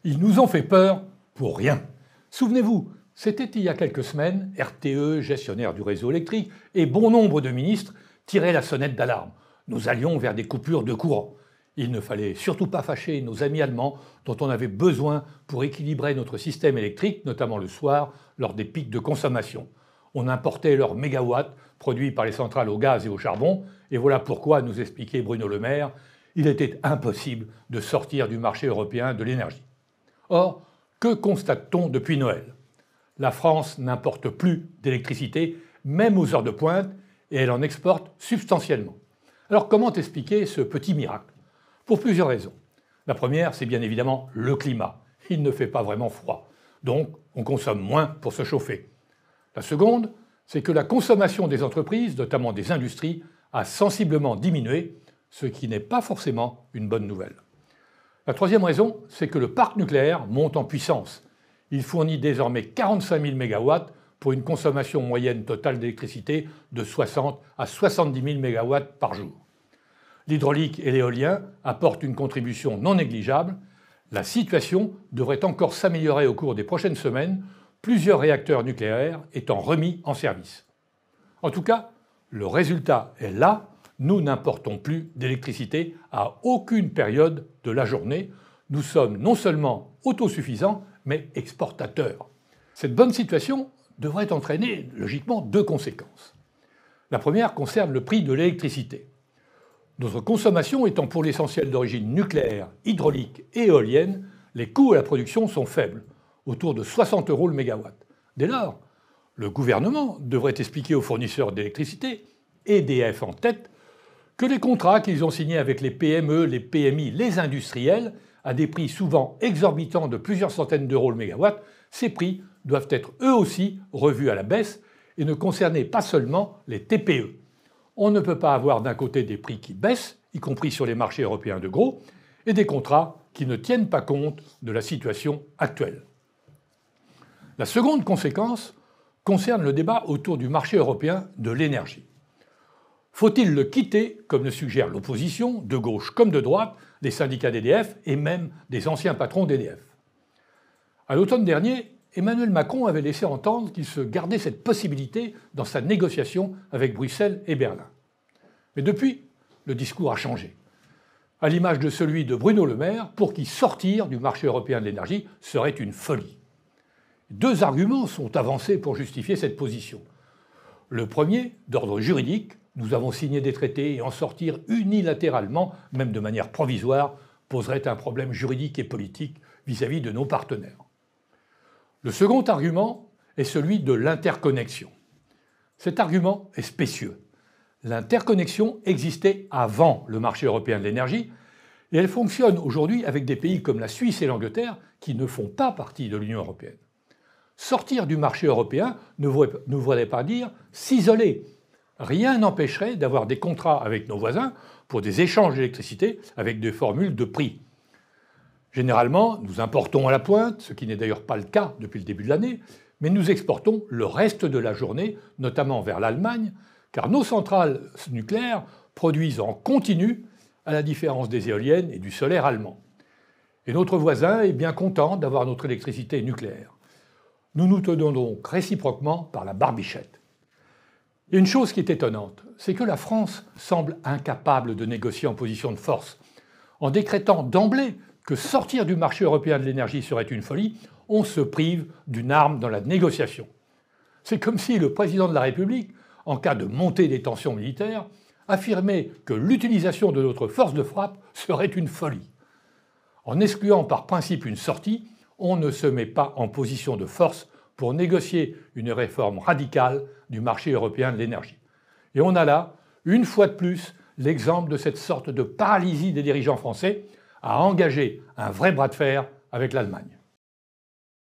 Ils nous ont fait peur pour rien. Souvenez-vous, c'était il y a quelques semaines, RTE, gestionnaire du réseau électrique, et bon nombre de ministres tiraient la sonnette d'alarme. Nous allions vers des coupures de courant. Il ne fallait surtout pas fâcher nos amis allemands dont on avait besoin pour équilibrer notre système électrique, notamment le soir, lors des pics de consommation. On importait leurs mégawatts produits par les centrales au gaz et au charbon, et voilà pourquoi, nous expliquait Bruno Le Maire, il était impossible de sortir du marché européen de l'énergie. Or, que constate-t-on depuis Noël ? La France n'importe plus d'électricité, même aux heures de pointe, et elle en exporte substantiellement. Alors comment expliquer ce petit miracle ? Pour plusieurs raisons. La première, c'est bien évidemment le climat. Il ne fait pas vraiment froid, donc on consomme moins pour se chauffer. La seconde, c'est que la consommation des entreprises, notamment des industries, a sensiblement diminué, ce qui n'est pas forcément une bonne nouvelle. La troisième raison, c'est que le parc nucléaire monte en puissance. Il fournit désormais 45 000 MW pour une consommation moyenne totale d'électricité de 60 à 70 000 MW par jour. L'hydraulique et l'éolien apportent une contribution non négligeable. La situation devrait encore s'améliorer au cours des prochaines semaines, plusieurs réacteurs nucléaires étant remis en service. En tout cas, le résultat est là. Nous n'importons plus d'électricité à aucune période de la journée. Nous sommes non seulement autosuffisants, mais exportateurs. Cette bonne situation devrait entraîner logiquement deux conséquences. La première concerne le prix de l'électricité. Notre consommation étant pour l'essentiel d'origine nucléaire, hydraulique et éolienne, les coûts à la production sont faibles, autour de 60 € le mégawatt. Dès lors, le gouvernement devrait expliquer aux fournisseurs d'électricité, EDF en tête, que les contrats qu'ils ont signés avec les PME, les PMI, les industriels, à des prix souvent exorbitants de plusieurs centaines d'euros le mégawatt, ces prix doivent être eux aussi revus à la baisse et ne concerner pas seulement les TPE. On ne peut pas avoir d'un côté des prix qui baissent, y compris sur les marchés européens de gros, et des contrats qui ne tiennent pas compte de la situation actuelle. La seconde conséquence concerne le débat autour du marché européen de l'énergie. Faut-il le quitter, comme le suggère l'opposition, de gauche comme de droite, les syndicats d'EDF et même des anciens patrons d'EDF ? À l'automne dernier, Emmanuel Macron avait laissé entendre qu'il se gardait cette possibilité dans sa négociation avec Bruxelles et Berlin. Mais depuis, le discours a changé. À l'image de celui de Bruno Le Maire, pour qui sortir du marché européen de l'énergie serait une folie. Deux arguments sont avancés pour justifier cette position. Le premier, d'ordre juridique, nous avons signé des traités et en sortir unilatéralement, même de manière provisoire, poserait un problème juridique et politique vis-à-vis de nos partenaires. Le second argument est celui de l'interconnexion. Cet argument est spécieux. L'interconnexion existait avant le marché européen de l'énergie et elle fonctionne aujourd'hui avec des pays comme la Suisse et l'Angleterre qui ne font pas partie de l'Union européenne. Sortir du marché européen ne voudrait pas dire s'isoler. Rien n'empêcherait d'avoir des contrats avec nos voisins pour des échanges d'électricité avec des formules de prix. Généralement, nous importons à la pointe, ce qui n'est d'ailleurs pas le cas depuis le début de l'année, mais nous exportons le reste de la journée, notamment vers l'Allemagne, car nos centrales nucléaires produisent en continu, à la différence des éoliennes et du solaire allemand. Et notre voisin est bien content d'avoir notre électricité nucléaire. Nous nous tenons donc réciproquement par la barbichette. Il y a une chose qui est étonnante, c'est que la France semble incapable de négocier en position de force. En décrétant d'emblée que sortir du marché européen de l'énergie serait une folie, on se prive d'une arme dans la négociation. C'est comme si le président de la République, en cas de montée des tensions militaires, affirmait que l'utilisation de notre force de frappe serait une folie. En excluant par principe une sortie, on ne se met pas en position de force pour négocier une réforme radicale du marché européen de l'énergie. Et on a là, une fois de plus, l'exemple de cette sorte de paralysie des dirigeants français à engager un vrai bras de fer avec l'Allemagne.